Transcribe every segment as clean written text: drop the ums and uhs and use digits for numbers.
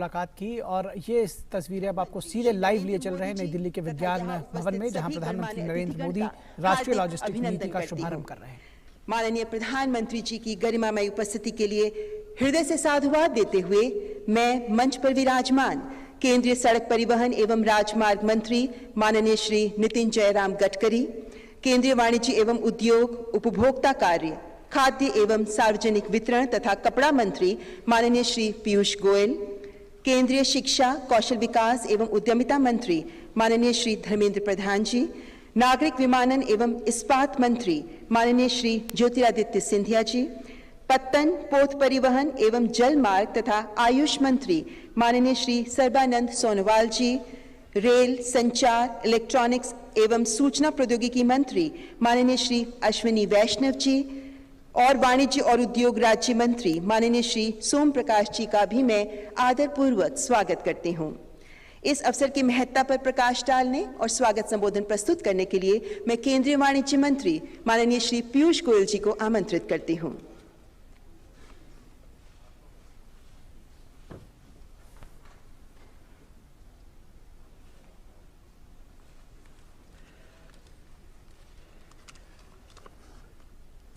मुलाकात की और ये तस्वीरें अब आपको सीधे लाइव लिए चल रहे हैं नई दिल्ली के विज्ञान भवन में, जहां प्रधानमंत्री नरेंद्र मोदी राष्ट्रीय लॉजिस्टिक नीति का शुभारंभ कर रहे हैं। माननीय प्रधानमंत्री जी की गरिमामय उपस्थिति के लिए हृदय से साधुवाद देते हुए मैं मंच पर विराजमान केंद्रीय सड़क परिवहन एवं राजमार्ग मंत्री माननीय श्री नितिन जयराम गडकरी, केंद्रीय वाणिज्य एवं उद्योग, उपभोक्ता कार्य, खाद्य एवं सार्वजनिक वितरण तथा कपड़ा मंत्री माननीय श्री पीयूष गोयल, केंद्रीय शिक्षा, कौशल विकास एवं उद्यमिता मंत्री माननीय श्री धर्मेंद्र प्रधान जी, नागरिक विमानन एवं इस्पात मंत्री माननीय श्री ज्योतिरादित्य सिंधिया जी, पत्तन, पोत परिवहन एवं जल मार्ग तथा आयुष मंत्री माननीय श्री सर्बानंद सोनोवाल जी, रेल, संचार, इलेक्ट्रॉनिक्स एवं सूचना प्रौद्योगिकी मंत्री माननीय श्री अश्विनी वैष्णव जी और वाणिज्य और उद्योग राज्य मंत्री माननीय श्री सोम प्रकाश जी का भी मैं आदरपूर्वक स्वागत करती हूं। इस अवसर की महत्ता पर प्रकाश डालने और स्वागत संबोधन प्रस्तुत करने के लिए मैं केंद्रीय वाणिज्य मंत्री माननीय श्री पीयूष गोयल जी को आमंत्रित करती हूं।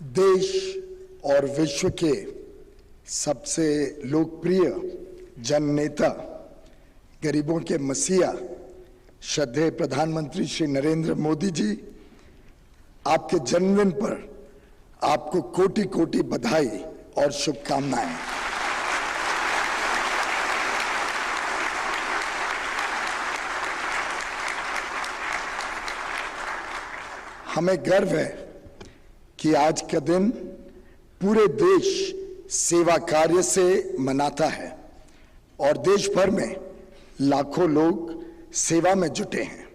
देश और विश्व के सबसे लोकप्रिय जननेता, गरीबों के मसीहा, श्रद्धेय प्रधानमंत्री श्री नरेंद्र मोदी जी, आपके जन्मदिन पर आपको कोटि कोटि बधाई और शुभकामनाएं। हमें गर्व है कि आज का दिन पूरे देश सेवा कार्य से मनाता है और देश भर में लाखों लोग सेवा में जुटे हैं।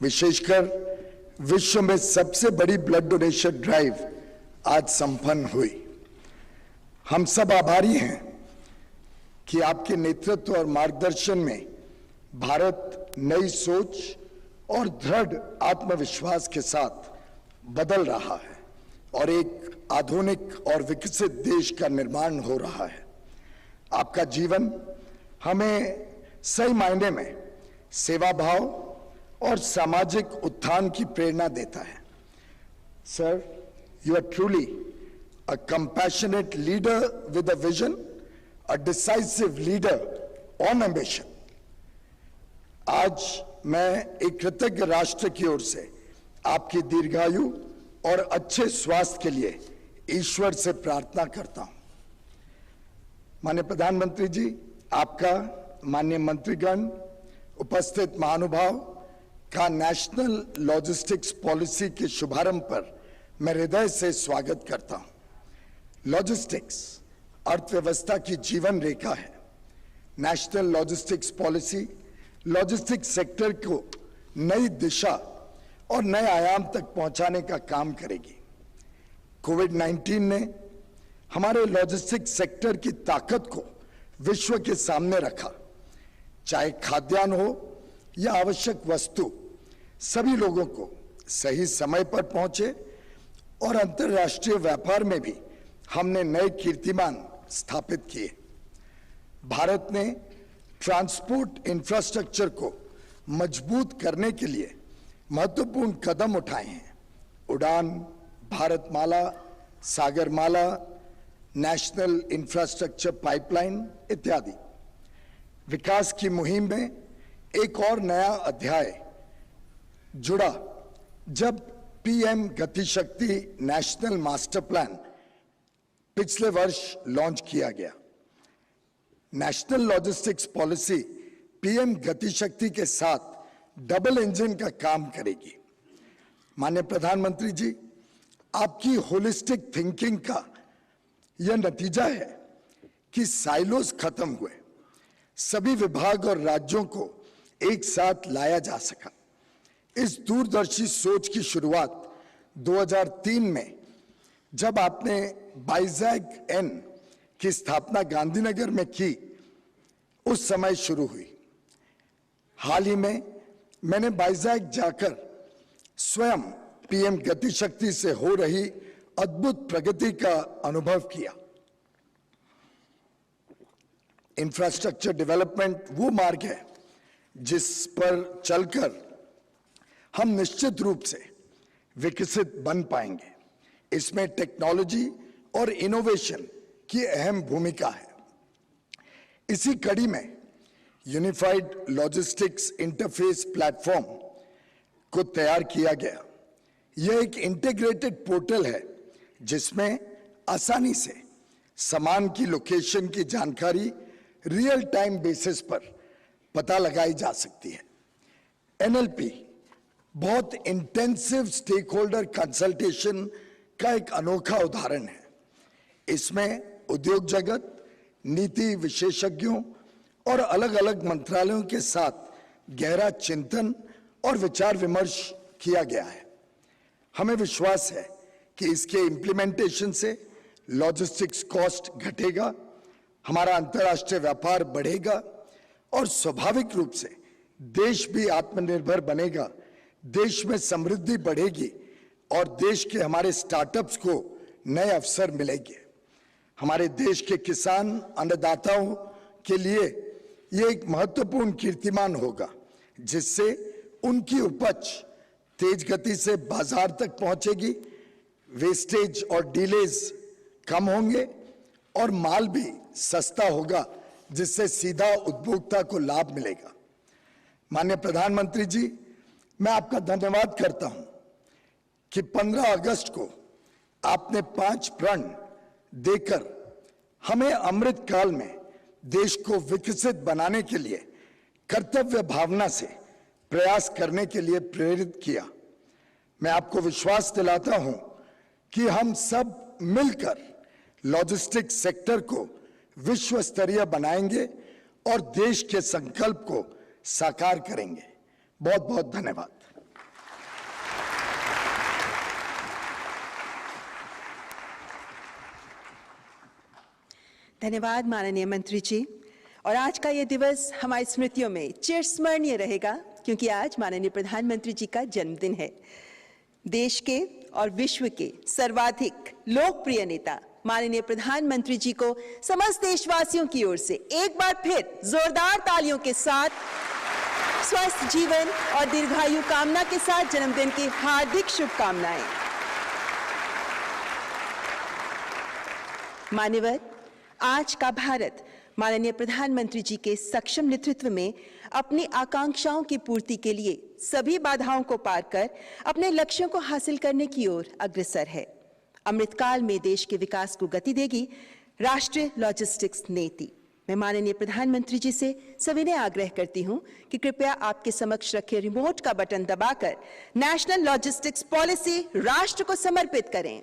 विशेषकर विश्व में सबसे बड़ी ब्लड डोनेशन ड्राइव आज संपन्न हुई। हम सब आभारी हैं कि आपके नेतृत्व और मार्गदर्शन में भारत नई सोच और दृढ़ आत्मविश्वास के साथ बदल रहा है और एक आधुनिक और विकसित देश का निर्माण हो रहा है। आपका जीवन हमें सही मायने में सेवा भाव और सामाजिक उत्थान की प्रेरणा देता है। Sir, you are truly a compassionate leader with a vision, a decisive leader on ambition. आज मैं एक कृतज्ञ राष्ट्र की ओर से आपकी दीर्घायु और अच्छे स्वास्थ्य के लिए ईश्वर से प्रार्थना करता हूं। माननीय प्रधानमंत्री जी, आपका, माननीय मंत्रीगण, उपस्थित महानुभाव का नेशनल लॉजिस्टिक्स पॉलिसी के शुभारंभ पर मैं हृदय से स्वागत करता हूं। लॉजिस्टिक्स अर्थव्यवस्था की जीवन रेखा है। National logistics policy logistics sector को नई दिशा और नए आयाम तक पहुंचाने का काम करेगी। कोविड-19 ने हमारे लॉजिस्टिक्स सेक्टर की ताकत को विश्व के सामने रखा। चाहे खाद्यान्न हो या आवश्यक वस्तु, सभी लोगों को सही समय पर पहुंचे और अंतर्राष्ट्रीय व्यापार में भी हमने नए कीर्तिमान स्थापित किए। भारत ने ट्रांसपोर्ट इंफ्रास्ट्रक्चर को मजबूत करने के लिए महत्वपूर्ण कदम उठाए हैं। उड़ान, Bharatmala, Sagarmala, national infrastructure pipeline इत्यादि। विकास की मुहिम में एक और नया अध्याय जुड़ा जब PM Gati Shakti national master plan पिछले वर्ष लॉन्च किया गया। National logistics policy PM Gati Shakti के साथ डबल इंजन का काम करेगी। माननीय प्रधानमंत्री जी, आपकी होलिस्टिक थिंकिंग का यह नतीजा है कि साइलोस खत्म हुए, सभी विभाग और राज्यों को एक साथ लाया जा सका। इस दूरदर्शी सोच की शुरुआत 2003 में जब आपने बाइजैग एन की स्थापना गांधीनगर में की, उस समय शुरू हुई। हाल ही में मैंने बाइजैग जाकर स्वयं पीएम गतिशक्ति से हो रही अद्भुत प्रगति का अनुभव किया। इंफ्रास्ट्रक्चर डेवलपमेंट वो मार्ग है जिस पर चलकर हम निश्चित रूप से विकसित बन पाएंगे। इसमें टेक्नोलॉजी और इनोवेशन की अहम भूमिका है। इसी कड़ी में यूनिफाइड लॉजिस्टिक्स इंटरफेस प्लेटफॉर्म को तैयार किया गया। यह एक इंटीग्रेटेड पोर्टल है जिसमें आसानी से सामान की लोकेशन की जानकारी रियल टाइम बेसिस पर पता लगाई जा सकती है। एनएलपी बहुत इंटेंसिव स्टेक होल्डर कंसल्टेशन का एक अनोखा उदाहरण है। इसमें उद्योग जगत, नीति विशेषज्ञों और अलग अलग मंत्रालयों के साथ गहरा चिंतन और विचार विमर्श किया गया है। हमें विश्वास है कि इसके इम्प्लीमेंटेशन से लॉजिस्टिक्स कॉस्ट घटेगा, हमारा अंतर्राष्ट्रीय व्यापार बढ़ेगा और स्वाभाविक रूप से देश भी आत्मनिर्भर बनेगा, देश में समृद्धि बढ़ेगी और देश के हमारे स्टार्टअप्स को नए अवसर मिलेंगे। हमारे देश के किसान अन्नदाताओं के लिए यह एक महत्वपूर्ण कीर्तिमान होगा जिससे उनकी उपज तेज गति से बाजार तक पहुंचेगी, वेस्टेज और डिलेज कम होंगे और माल भी सस्ता होगा जिससे सीधा उपभोक्ता को लाभ मिलेगा। माननीय प्रधानमंत्री जी, मैं आपका धन्यवाद करता हूं कि 15 अगस्त को आपने 5 प्रण देकर हमें अमृत काल में देश को विकसित बनाने के लिए कर्तव्य भावना से प्रयास करने के लिए प्रेरित किया। मैं आपको विश्वास दिलाता हूं कि हम सब मिलकर लॉजिस्टिक्स सेक्टर को विश्व स्तरीय बनाएंगे और देश के संकल्प को साकार करेंगे। बहुत बहुत धन्यवाद। धन्यवाद माननीय मंत्री जी। और आज का ये दिवस हमारी स्मृतियों में चिरस्मरणीय रहेगा क्योंकि आज माननीय प्रधानमंत्री जी का जन्मदिन है। देश के और विश्व के सर्वाधिक लोकप्रिय नेता माननीय प्रधानमंत्री जी को समस्त देशवासियों की ओर से एक बार फिर जोरदार तालियों के साथ स्वस्थ जीवन और दीर्घायु कामना के साथ जन्मदिन की हार्दिक शुभकामनाएं। मान्यवर, आज का भारत माननीय प्रधानमंत्री जी के सक्षम नेतृत्व में अपनी आकांक्षाओं की पूर्ति के लिए सभी बाधाओं को पार कर अपने लक्ष्यों को हासिल करने की ओर अग्रसर है। अमृतकाल में देश के विकास को गति देगी राष्ट्रीय लॉजिस्टिक्स नीति। मैं माननीय प्रधानमंत्री जी से सविनय आग्रह करती हूं कि कृपया आपके समक्ष रखे रिमोट का बटन दबाकर नेशनल लॉजिस्टिक्स पॉलिसी राष्ट्र को समर्पित करें।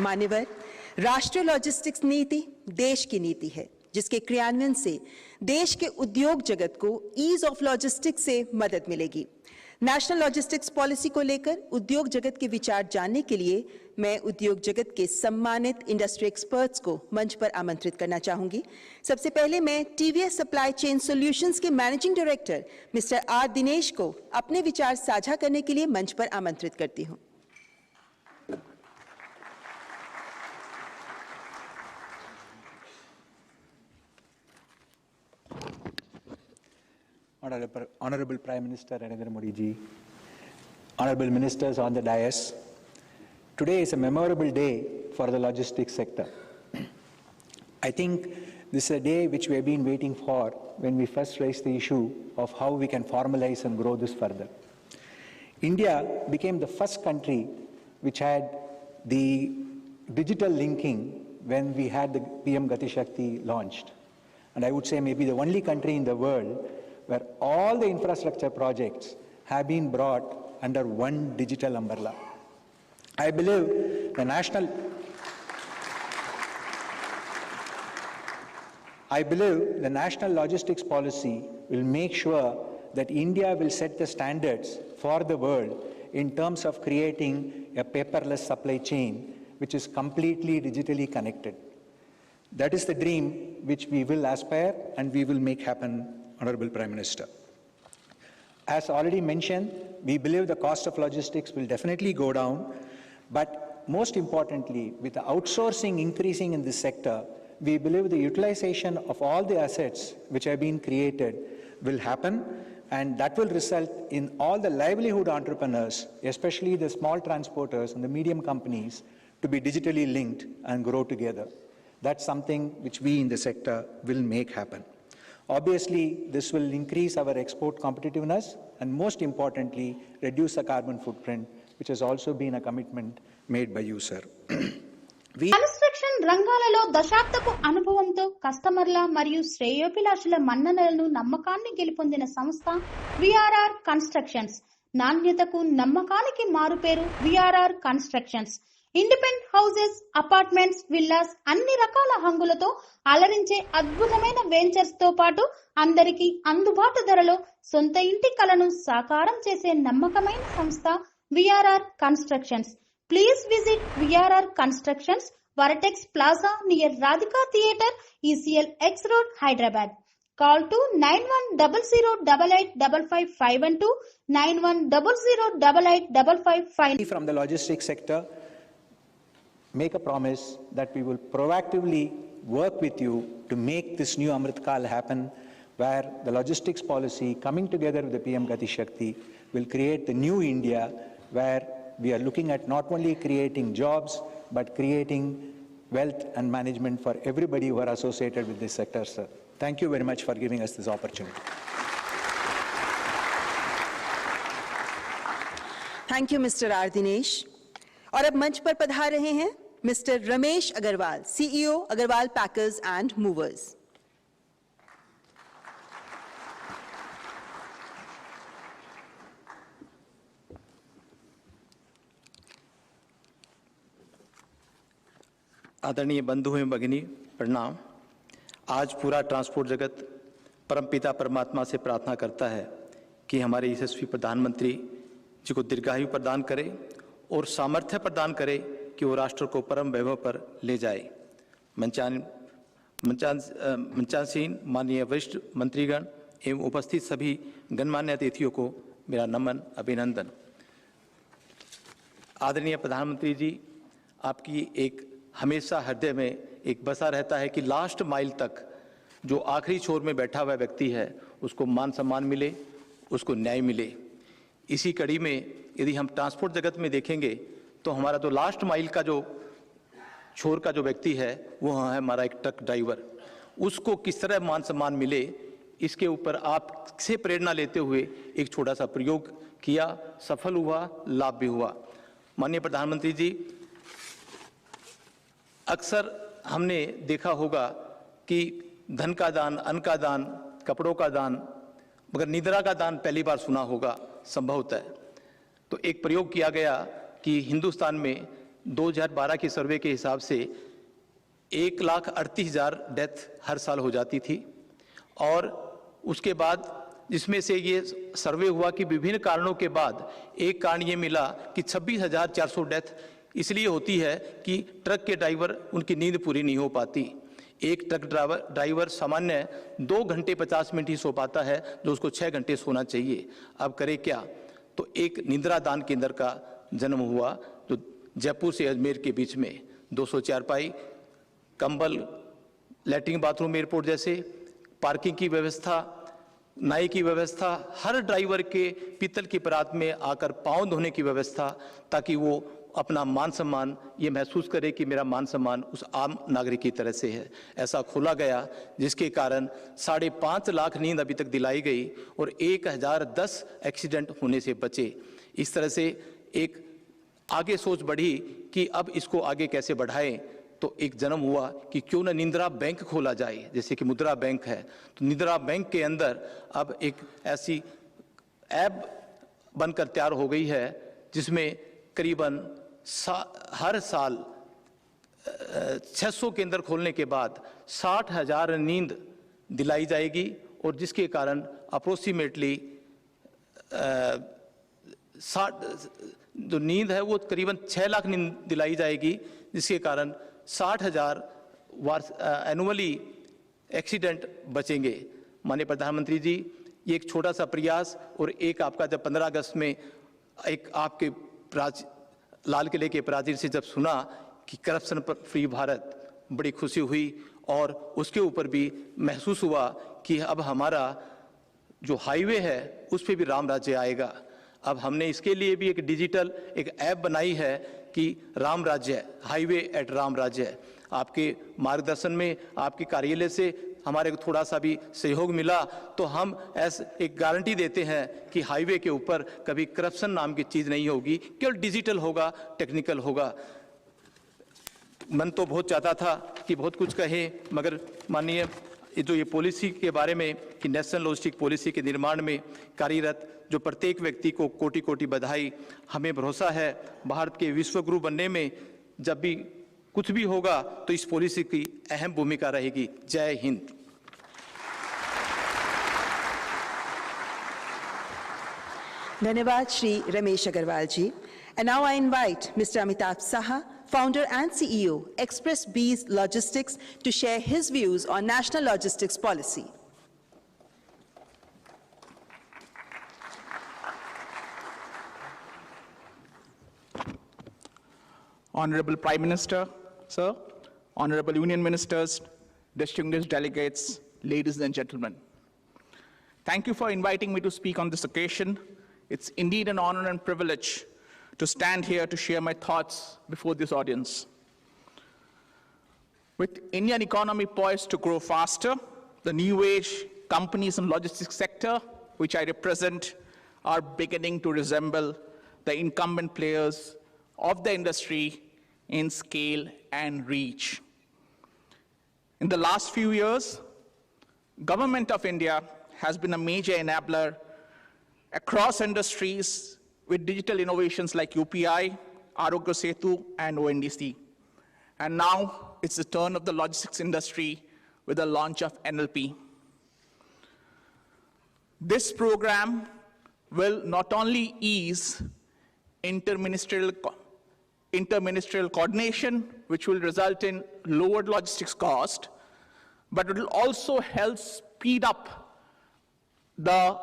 मान्यवर, राष्ट्रीय लॉजिस्टिक्स नीति देश की नीति है, जिसके क्रियान्वयन से देश के उद्योग जगत को ईज ऑफ लॉजिस्टिक्स से मदद मिलेगी। नेशनल लॉजिस्टिक्स पॉलिसी को लेकर उद्योग जगत के विचार जानने के लिए मैं उद्योग जगत के सम्मानित इंडस्ट्री एक्सपर्ट्स को मंच पर आमंत्रित करना चाहूंगी। सबसे पहले मैं टीवीएस सप्लाई चेन सॉल्यूशंस के managing director mister R Dinesh को अपने विचार साझा करने के लिए मंच पर आमंत्रित करती हूं। Honorable Prime Minister Narendra Modi ji, honorable ministers on the dais, today is a memorable day for the logistics sector. I think this is a day which we have been waiting for when we first raised the issue of how we can formalize and grow this further. India became the first country which had the digital linking when we had the PM Gati Shakti launched. And I would say maybe the only country in the world where all the infrastructure projects have been brought under one digital umbrella. I believe the national logistics policy will make sure that India will set the standards for the world in terms of creating a paperless supply chain which is completely digitally connected. That is the dream which we will aspire and we will make happen, Honorable Prime Minister. As already mentioned, we believe the cost of logistics will definitely go down, but most importantly, with the outsourcing increasing in this sector, we believe the utilization of all the assets which have been created will happen, and that will result in all the livelihood entrepreneurs, especially the small transporters and the medium companies, to be digitally linked and grow together. That's something which we in the sector will make happen. Obviously, this will increase our export competitiveness and most importantly, reduce the carbon footprint, which has also been a commitment made by you, sir. Construction రంగాలలో దశాబ్దపు అనుభవంతో కస్టమర్ల మరియు శ్రేయోభిలాషుల మన్ననలను నమ్మకాన్ని గెలుపొందిన సంస్థ VRR constructions. నాణ్యతకు నమ్మకానికి మారుపేరు VRR constructions. Independent houses, apartments, villas అన్ని రకాల హంగులతో అలరించే అద్భుతమైన వెంచర్స్ తో పాటు అందరికీ అందుబాటు ధరలో సొంత ఇంటి కలను సాకారం చేసే నమ్మకమైన సంస్థ VRR constructions. Please visit VRR Constructions, Varatex Plaza near Radhika Theatre, ECL X Road, Hyderabad. Call to 9100885552, 9100885552. From the logistics sector, make a promise that we will proactively work with you to make this new Amrit Kaal happen, where the logistics policy coming together with the PM Gati Shakti will create the new India, where we are looking at not only creating jobs, but creating wealth and management for everybody who are associated with this sector, sir. Thank you very much for giving us this opportunity. Thank you, Mr. R. Dinesh. और अब मंच पर पधार रहे हैं mister Ramesh Agarwal, CEO Agarwal packers and movers. आदरणीय बंधु एवं भगिनी प्रणाम। आज पूरा ट्रांसपोर्ट जगत परमपिता परमात्मा से प्रार्थना करता है कि हमारे यशस्वी प्रधानमंत्री जी को दीर्घायु प्रदान करे और सामर्थ्य प्रदान करे कि वो राष्ट्र को परम वैभव पर ले जाए। मंचासीन माननीय वरिष्ठ मंत्रीगण एवं उपस्थित सभी गणमान्य अतिथियों को मेरा नमन अभिनंदन। आदरणीय प्रधानमंत्री जी, आपकी एक हमेशा हृदय में एक बसा रहता है कि लास्ट माइल तक जो आखिरी छोर में बैठा हुआ व्यक्ति है उसको मान सम्मान मिले, उसको न्याय मिले। इसी कड़ी में यदि हम ट्रांसपोर्ट जगत में देखेंगे तो हमारा जो लास्ट माइल का जो छोर का जो व्यक्ति है वो है हमारा एक ट्रक ड्राइवर। उसको किस तरह मान सम्मान मिले, इसके ऊपर आपसे प्रेरणा लेते हुए एक छोटा सा प्रयोग किया, सफल हुआ, लाभ भी हुआ। माननीय प्रधानमंत्री जी, अक्सर हमने देखा होगा कि धन का दान, अन्न का दान, कपड़ों का दान, मगर निद्रा का दान पहली बार सुना होगा संभवतः। तो एक प्रयोग किया गया कि हिंदुस्तान में 2012 के सर्वे के हिसाब से 1,38,000 डेथ हर साल हो जाती थी। और उसके बाद जिसमें से ये सर्वे हुआ कि विभिन्न कारणों के बाद एक कारण ये मिला कि 26,400 डेथ इसलिए होती है कि ट्रक के ड्राइवर उनकी नींद पूरी नहीं हो पाती। एक ट्रक ड्राइवर सामान्य 2 घंटे 50 मिनट ही सो पाता है, जो उसको 6 घंटे सोना चाहिए। अब करे क्या? तो एक निद्रा दान केंद्र का जन्म हुआ, जो जयपुर से अजमेर के बीच में 200 चारपाई, कंबल, लैट्रिन बाथरूम, एयरपोर्ट जैसे पार्किंग की व्यवस्था, नाई की व्यवस्था, हर ड्राइवर के पीतल की परात में आकर पाँव धोने की व्यवस्था, ताकि वो अपना मान सम्मान ये महसूस करे कि मेरा मान सम्मान उस आम नागरिक की तरह से है। ऐसा खोला गया, जिसके कारण 5.5 लाख नींद अभी तक दिलाई गई और 1010 एक्सीडेंट होने से बचे। इस तरह से एक आगे सोच बढ़ी कि अब इसको आगे कैसे बढ़ाएं। तो एक जन्म हुआ कि क्यों ना निद्रा बैंक खोला जाए, जैसे कि मुद्रा बैंक है। तो निद्रा बैंक के अंदर अब एक ऐसी ऐप बनकर तैयार हो गई है, जिसमें करीबन हर साल 600 केंद्र खोलने के बाद 60,000 नींद दिलाई जाएगी, और जिसके कारण अप्रोक्सीमेटली 60 जो नींद है वो करीबन 6 लाख नींद दिलाई जाएगी, जिसके कारण 60,000 एनुअली एक्सीडेंट बचेंगे। माननीय प्रधानमंत्री जी, ये एक छोटा सा प्रयास, और एक आपका जब 15 अगस्त में एक आपके लाल किले के प्राचीर से जब सुना कि करप्शन पर फ्री भारत, बड़ी खुशी हुई। और उसके ऊपर भी महसूस हुआ कि अब हमारा जो हाईवे है उस पर भी राम राज्य आएगा। अब हमने इसके लिए भी एक डिजिटल एक ऐप बनाई है कि राम राज्य, हाईवे एट राम राज्य। आपके मार्गदर्शन में, आपके कार्यालय से हमारे को थोड़ा सा भी सहयोग मिला, तो हम ऐसे एक गारंटी देते हैं कि हाईवे के ऊपर कभी करप्शन नाम की चीज़ नहीं होगी, केवल डिजिटल होगा, टेक्निकल होगा। मन तो बहुत चाहता था कि बहुत कुछ कहे, मगर माननीय जो ये पॉलिसी के बारे में कि नेशनल लॉजिस्टिक पॉलिसी के निर्माण में कार्यरत जो प्रत्येक व्यक्ति को कोटि कोटि बधाई। हमें भरोसा है भारत के विश्व गुरु बनने में जब भी कुछ भी होगा तो इस पॉलिसी की अहम भूमिका रहेगी। जय हिंद। धन्यवाद श्री रमेश अग्रवाल जी। And now I invite Mr. Amitabh Saha, founder and CEO, Express Bees Logistics, to share his views on national logistics policy. Honorable Prime Minister, sir, Honorable Union Ministers, distinguished delegates, ladies and gentlemen. Thank you for inviting me to speak on this occasion. It's indeed an honor and privilege to stand here to share my thoughts before this audience. With Indian economy poised to grow faster, the new age companies in logistics sector, which I represent, are beginning to resemble the incumbent players of the industry in scale and reach. In the last few years, Government of India has been a major enabler across industries with digital innovations like UPI, Arogya Setu, and ONDC. And now it's the turn of the logistics industry with the launch of NLP. This program will not only ease interministerial coordination, which will result in lowered logistics cost, but it will also help speed up the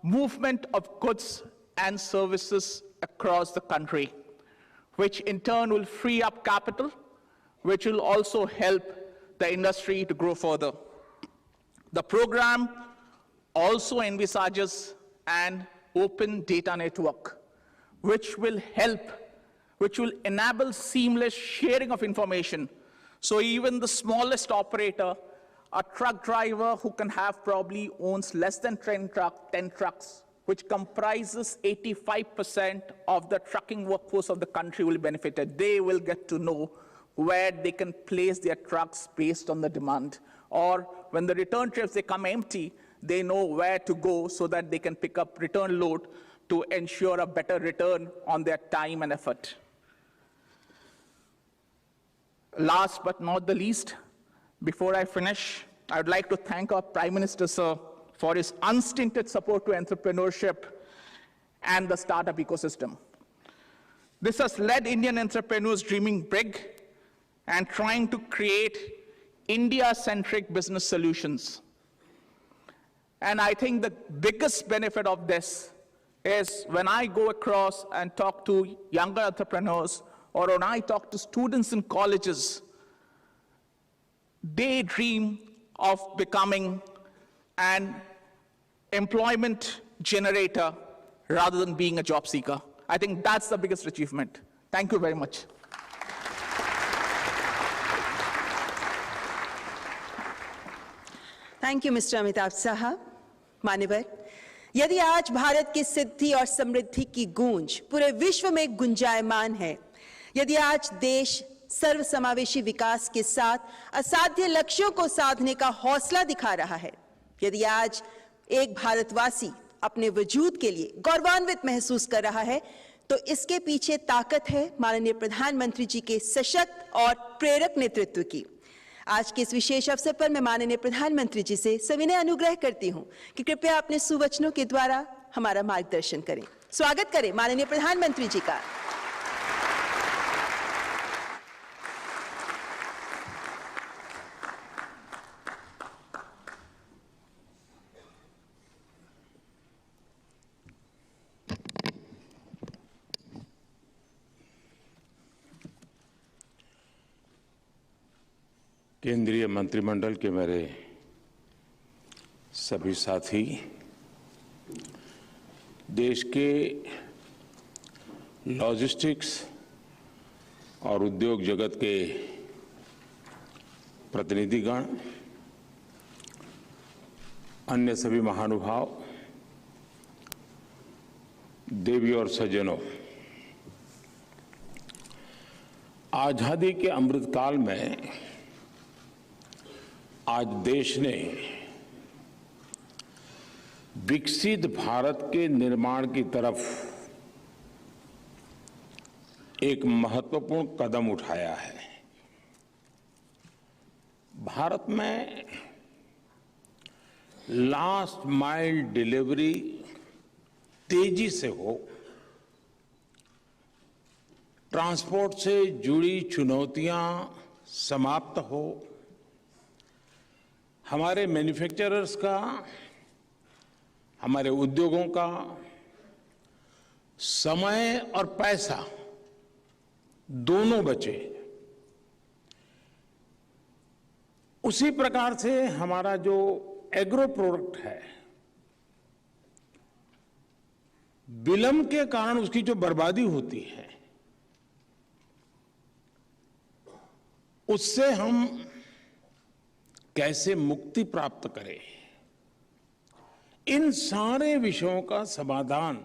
movement of goods and services across the country, which in turn will free up capital, which will also help the industry to grow further. The program also envisages an open data network, which will enable seamless sharing of information. So even the smallest operator, a truck driver who can have probably owns less than 10 trucks, which comprises 85% of the trucking workforce of the country, will be benefited. They will get to know where they can place their trucks based on the demand. Or when the return trips, they come empty, they know where to go so that they can pick up return load to ensure a better return on their time and effort. Last but not the least, before I finish, I would like to thank our Prime Minister, sir, for his unstinted support to entrepreneurship and the startup ecosystem. This has led Indian entrepreneurs dreaming big and trying to create India-centric business solutions. And I think the biggest benefit of this is when I go across and talk to younger entrepreneurs, or when I talk to students in colleges, they dream of becoming an employment generator rather than being a job seeker. I think that's the biggest achievement. Thank you very much. Thank you mister Amitabh साहब। मान्यवर, यदि आज भारत की सिद्धि और समृद्धि की गूंज पूरे विश्व में गुंजायमान है, यदि आज देश सर्वसमावेशी विकास के साथ असाध्य लक्ष्यों को साधने का हौसला दिखा रहा है, यदि आज एक भारतवासी अपने वजूद के लिए गौरवान्वित महसूस कर रहा है, तो इसके पीछे ताकत है माननीय प्रधानमंत्री जी के सशक्त और प्रेरक नेतृत्व की। आज के इस विशेष अवसर पर मैं माननीय प्रधानमंत्री जी से सविनय अनुग्रह करती हूं कि कृपया अपने सुवचनों के द्वारा हमारा मार्गदर्शन करें। स्वागत करें माननीय प्रधानमंत्री जी का। केंद्रीय मंत्रिमंडल के मेरे सभी साथी, देश के लॉजिस्टिक्स और उद्योग जगत के प्रतिनिधिगण, अन्य सभी महानुभाव, देवी और सज्जनों, आजादी के अमृतकाल में आज देश ने विकसित भारत के निर्माण की तरफ एक महत्वपूर्ण कदम उठाया है। भारत में लास्ट माइल डिलीवरी तेजी से हो, ट्रांसपोर्ट से जुड़ी चुनौतियां समाप्त हो, हमारे मैन्युफैक्चरर्स का, हमारे उद्योगों का समय और पैसा दोनों बचे, उसी प्रकार से हमारा जो एग्रो प्रोडक्ट है, विलंब के कारण उसकी जो बर्बादी होती है, उससे हम कैसे मुक्ति प्राप्त करें, इन सारे विषयों का समाधान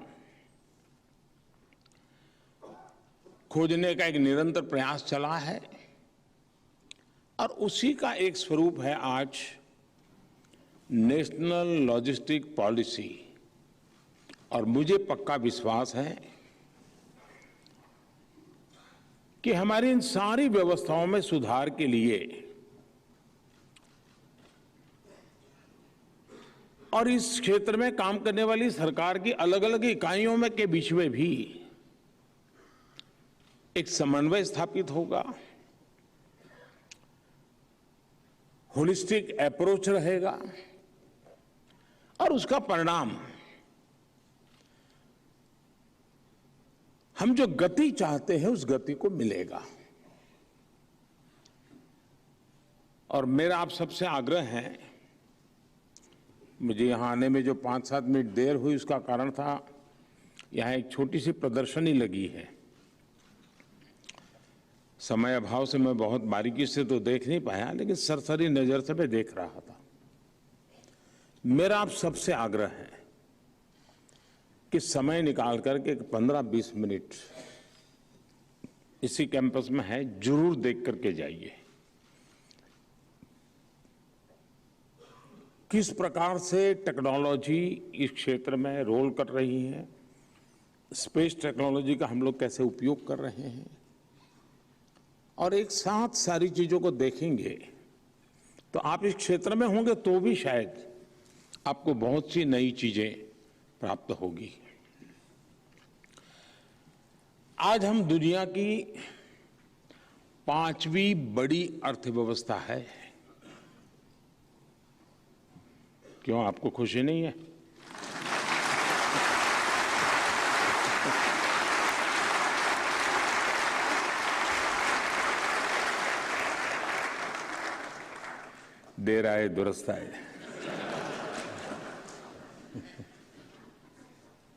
खोजने का एक निरंतर प्रयास चला है और उसी का एक स्वरूप है आज नेशनल लॉजिस्टिक पॉलिसी। और मुझे पक्का विश्वास है कि हमारी इन सारी व्यवस्थाओं में सुधार के लिए और इस क्षेत्र में काम करने वाली सरकार की अलग अलग इकाइयों में के बीच में भी एक समन्वय स्थापित होगा, होलिस्टिक अप्रोच रहेगा और उसका परिणाम हम जो गति चाहते हैं उस गति को मिलेगा। और मेरा आप सबसे आग्रह है, मुझे यहाँ आने में जो 5-7 मिनट देर हुई उसका कारण था यहाँ एक छोटी सी प्रदर्शनी लगी है। समय अभाव से मैं बहुत बारीकी से तो देख नहीं पाया, लेकिन सरसरी नजर से मैं देख रहा था। मेरा आप सबसे आग्रह है कि समय निकाल करके 15-20 मिनट इसी कैंपस में है, जरूर देख करके जाइए किस प्रकार से टेक्नोलॉजी इस क्षेत्र में रोल कर रही है, स्पेस टेक्नोलॉजी का हम लोग कैसे उपयोग कर रहे हैं और एक साथ सारी चीजों को देखेंगे तो आप इस क्षेत्र में होंगे तो भी शायद आपको बहुत सी नई चीजें प्राप्त होगी। आज हम दुनिया की 5वीं बड़ी अर्थव्यवस्था है। क्यों, आपको खुशी नहीं है? देर आए दुरुस्त आए।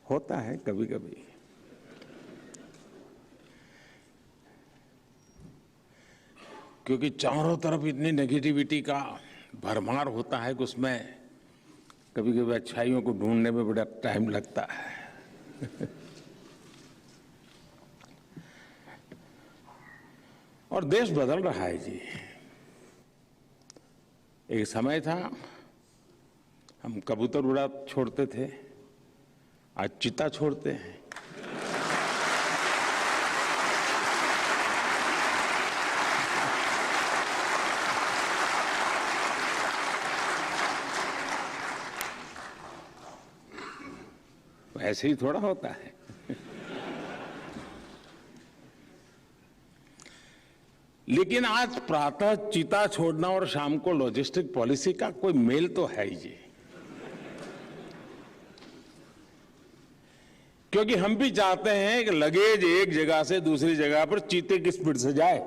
होता है कभी कभी। क्योंकि चारों तरफ इतनी नेगेटिविटी का भरमार होता है कि उसमें कभी कभी अच्छाइयों को ढूंढने में बड़ा टाइम लगता है। और देश बदल रहा है जी। एक समय था हम कबूतर उड़ा छोड़ते थे, आज चीता छोड़ते हैं। ऐसे ही थोड़ा होता है। लेकिन आज प्रातः चीता छोड़ना और शाम को लॉजिस्टिक पॉलिसी का कोई मेल तो है ही जी। क्योंकि हम भी चाहते हैं कि लगेज एक जगह से दूसरी जगह पर चीते की स्पीड से जाए।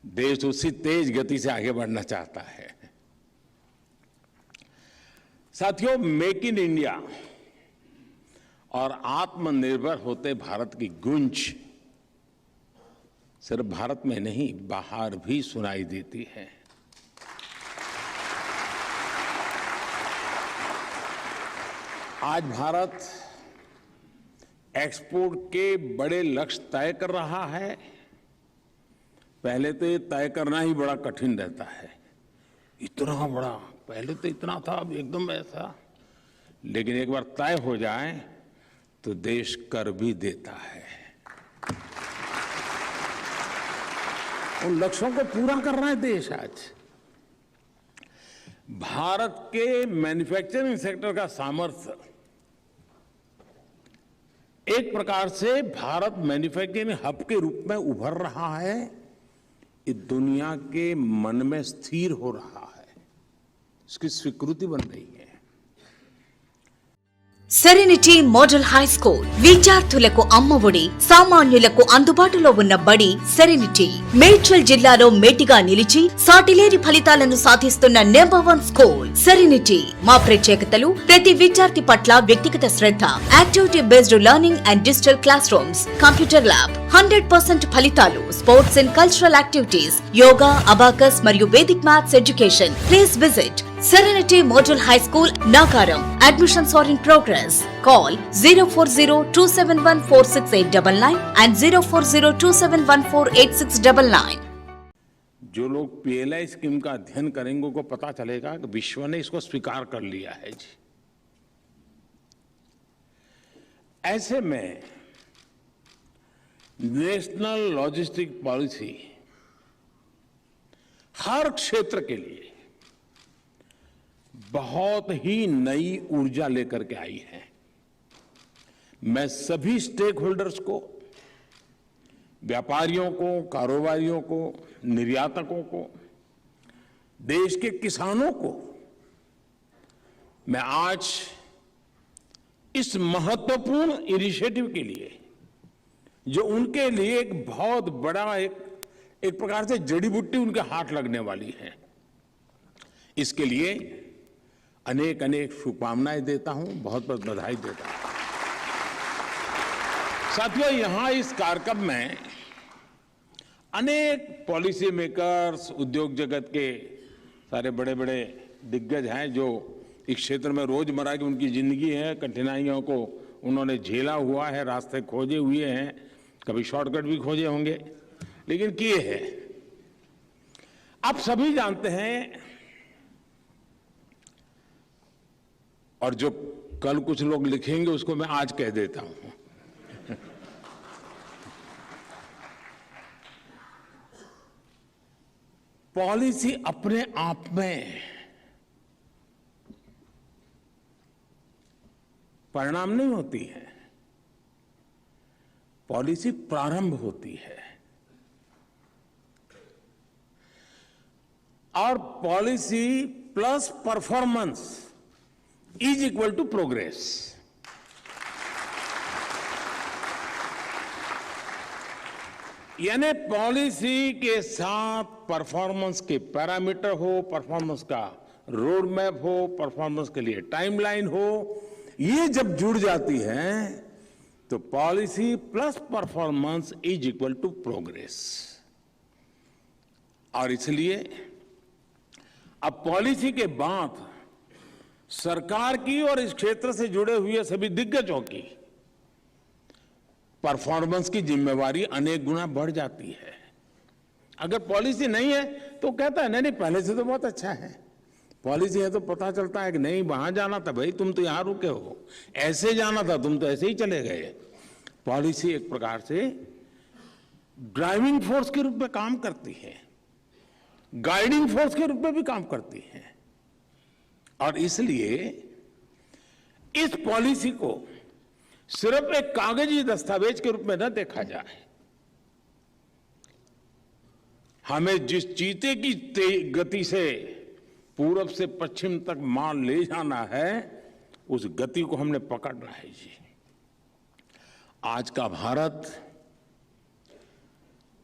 देश उसी तेज गति से आगे बढ़ना चाहता है। साथियों, मेक इन इंडिया और आत्मनिर्भर होते भारत की गूंज सिर्फ भारत में नहीं, बाहर भी सुनाई देती है। आज भारत एक्सपोर्ट के बड़े लक्ष्य तय कर रहा है। पहले तो ये तय करना ही बड़ा कठिन रहता है। इतना बड़ा, पहले तो इतना था, अब एकदम ऐसा। लेकिन एक बार तय हो जाए तो देश कर भी देता है। उन लक्ष्यों को पूरा कर रहा है देश। आज भारत के मैन्युफैक्चरिंग सेक्टर का सामर्थ्य, एक प्रकार से भारत मैन्युफैक्चरिंग हब के रूप में उभर रहा है। ये दुनिया के मन में स्थिर हो रहा है, इसकी स्वीकृति बन रही है। సెరెనిటీ మోడల్ హై స్కూల్ విద్యార్థులకు అమ్మఒడి, సామాన్యులకు అందుబాటులో ఉన్న బడి సెరెనిటీ. మేడ్చల్ జిల్లాలో మేటిగా నిలిచి సాటిలేని ఫలితాలను సాధిస్తున్న నంబర్ 1 స్కూల్ సెరెనిటీ. మా ప్రత్యేకతలు ప్రతి విద్యార్థి పట్ల వ్యక్తిగత శ్రద్ధ, activity based learning and digital classrooms, computer lab, 100% ఫలితాలు, sports and cultural activities, yoga, abacus మరియు Vedic maths education. Please visit Serenity Model High School, Nagaram. Admissions are in progress. Call 04027146899 and 04027148699. जो लोग PLI scheme का अध्ययन करेंगे को पता चलेगा कि विश्व ने इसको स्वीकार कर लिया है जी। ऐसे में नेशनल लॉजिस्टिक पॉलिसी हर क्षेत्र के लिए बहुत ही नई ऊर्जा लेकर के आई है। मैं सभी स्टेक होल्डर्स को, व्यापारियों को, कारोबारियों को, निर्यातकों को, देश के किसानों को मैं आज इस महत्वपूर्ण इनिशिएटिव के लिए, जो उनके लिए एक बहुत बड़ा एक प्रकार से जड़ी बूटी उनके हाथ लगने वाली है, इसके लिए अनेक अनेक शुभकामनाएं देता हूं, बहुत बहुत बधाई देता हूं। साथियों, यहां इस कार्यक्रम में अनेक पॉलिसी मेकर्स, उद्योग जगत के सारे बड़े बड़े दिग्गज हैं जो इस क्षेत्र में रोजमर्रा की उनकी जिंदगी है, कठिनाइयों को उन्होंने झेला हुआ है, रास्ते खोजे हुए हैं, कभी शॉर्टकट भी खोजे होंगे, लेकिन किए हैं। आप सभी जानते हैं और जो कल कुछ लोग लिखेंगे उसको मैं आज कह देता हूं। पॉलिसी अपने आप में परिणाम नहीं होती है, पॉलिसी प्रारंभ होती है। और policy plus performance is equal to progress. यानी पॉलिसी के साथ परफॉर्मेंस के पैरामीटर हो, परफॉर्मेंस का रोड मैप हो, परफॉर्मेंस के लिए टाइमलाइन हो, ये जब जुड़ जाती है तो policy plus performance is equal to progress. और इसलिए अब पॉलिसी के बाद सरकार की और इस क्षेत्र से जुड़े हुए सभी दिग्गजों की परफॉर्मेंस की जिम्मेवारी अनेक गुना बढ़ जाती है। अगर पॉलिसी नहीं है तो कहता है नहीं पहले से तो बहुत अच्छा है, पॉलिसी है तो पता चलता है कि नहीं वहां जाना था भाई तुम तो यहां रुके हो, ऐसे जाना था तुम तो ऐसे ही चले गए। पॉलिसी एक प्रकार से ड्राइविंग फोर्स के रूप में काम करती है, गाइडिंग फोर्स के रूप में भी काम करती है। और इसलिए इस पॉलिसी को सिर्फ एक कागजी दस्तावेज के रूप में न देखा जाए, हमें जिस चीते की गति से पूरब से पश्चिम तक माल ले जाना है उस गति को हमने पकड़ना है जी। आज का भारत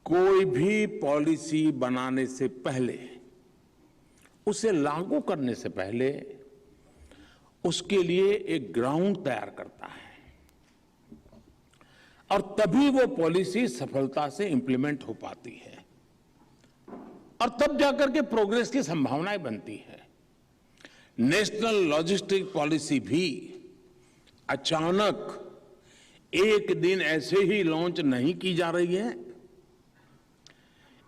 कोई भी पॉलिसी बनाने से पहले, उसे लागू करने से पहले उसके लिए एक ग्राउंड तैयार करता है और तभी वो पॉलिसी सफलता से इंप्लीमेंट हो पाती है और तब जाकर के प्रोग्रेस की संभावनाएं बनती है। नेशनल लॉजिस्टिक पॉलिसी भी अचानक एक दिन ऐसे ही लॉन्च नहीं की जा रही है,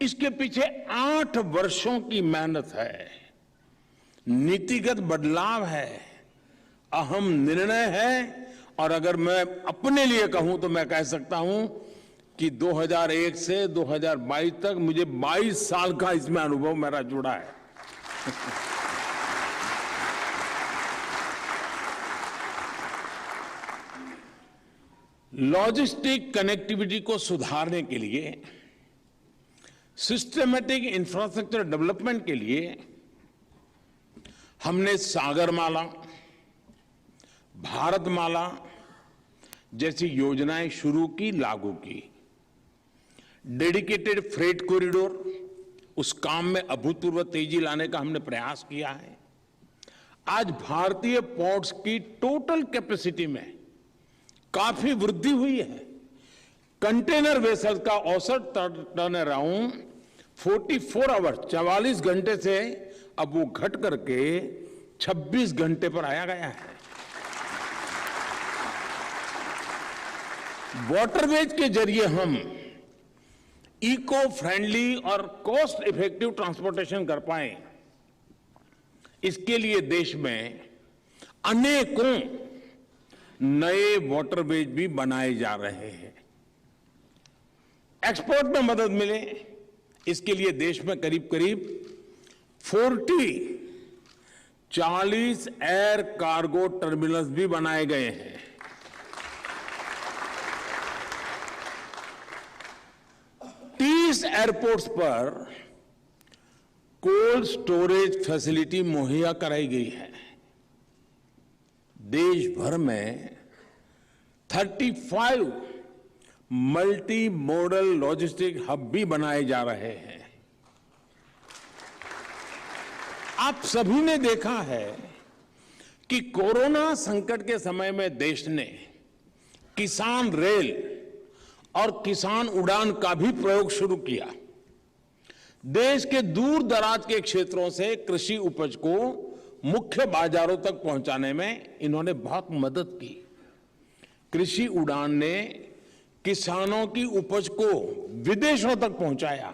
इसके पीछे 8 वर्षों की मेहनत है, नीतिगत बदलाव है, अहम निर्णय है। और अगर मैं अपने लिए कहूं तो मैं कह सकता हूं कि 2001 से 2022 तक मुझे 22 साल का इसमें अनुभव मेरा जुड़ा है। लॉजिस्टिक कनेक्टिविटी को सुधारने के लिए, सिस्टमैटिक इंफ्रास्ट्रक्चर डेवलपमेंट के लिए हमने सागरमाला, भारतमाला जैसी योजनाएं शुरू की, लागू की। डेडिकेटेड फ्रेट कॉरिडोर, उस काम में अभूतपूर्व तेजी लाने का हमने प्रयास किया है। आज भारतीय पोर्ट्स की टोटल कैपेसिटी में काफी वृद्धि हुई है। कंटेनर वेसल्स का औसत टर्न अराउंड 44 आवर्स, 44 घंटे से अब वो घट करके 26 घंटे पर आया गया है। वाटरवेज के जरिए हम इको फ्रेंडली और कॉस्ट इफेक्टिव ट्रांसपोर्टेशन कर पाए, इसके लिए देश में अनेकों नए वाटरवेज भी बनाए जा रहे हैं। एक्सपोर्ट में मदद मिले, इसके लिए देश में करीब करीब 40 एयर कार्गो टर्मिनल्स भी बनाए गए हैं। एयरपोर्ट्स पर कोल्ड स्टोरेज फैसिलिटी मुहैया कराई गई है। देश भर में 35 मल्टी मॉडल लॉजिस्टिक हब भी बनाए जा रहे हैं। आप सभी ने देखा है कि कोरोना संकट के समय में देश ने किसान रेल और किसान उड़ान का भी प्रयोग शुरू किया। देश के दूर दराज के क्षेत्रों से कृषि उपज को मुख्य बाजारों तक पहुंचाने में इन्होंने बहुत मदद की। कृषि उड़ान ने किसानों की उपज को विदेशों तक पहुंचाया।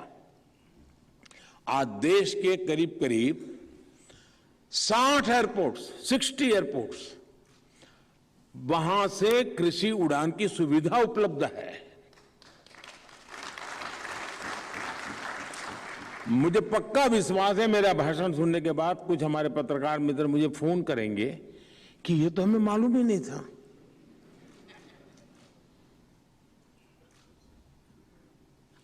आज देश के करीब करीब 60 एयरपोर्ट्स वहां से कृषि उड़ान की सुविधा उपलब्ध है। मुझे पक्का विश्वास है, मेरा भाषण सुनने के बाद कुछ हमारे पत्रकार मित्र मुझे फोन करेंगे कि ये तो हमें मालूम ही नहीं था।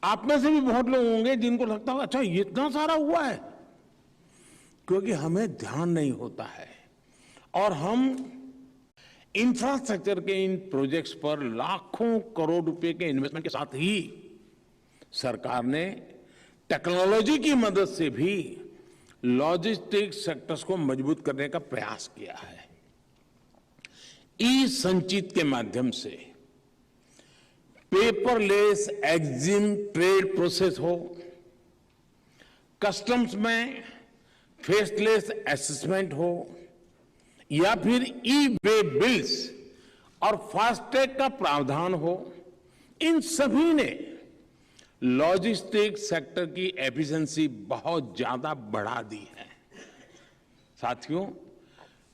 आप में से भी बहुत लोग होंगे जिनको लगता होगा अच्छा ये इतना सारा हुआ है, क्योंकि हमें ध्यान नहीं होता है और हम इंफ्रास्ट्रक्चर के इन प्रोजेक्ट्स पर लाखों करोड़ रुपए के इन्वेस्टमेंट के साथ ही सरकार ने टेक्नोलॉजी की मदद से भी लॉजिस्टिक्स सेक्टर्स को मजबूत करने का प्रयास किया है। ई संचित के माध्यम से पेपरलेस एग्जिम ट्रेड प्रोसेस हो, कस्टम्स में फेसलेस असेसमेंट हो या फिर ई वे बिल्स और फास्टैग का प्रावधान हो, इन सभी ने लॉजिस्टिक्स सेक्टर की एफिशिएंसी बहुत ज्यादा बढ़ा दी है। साथियों,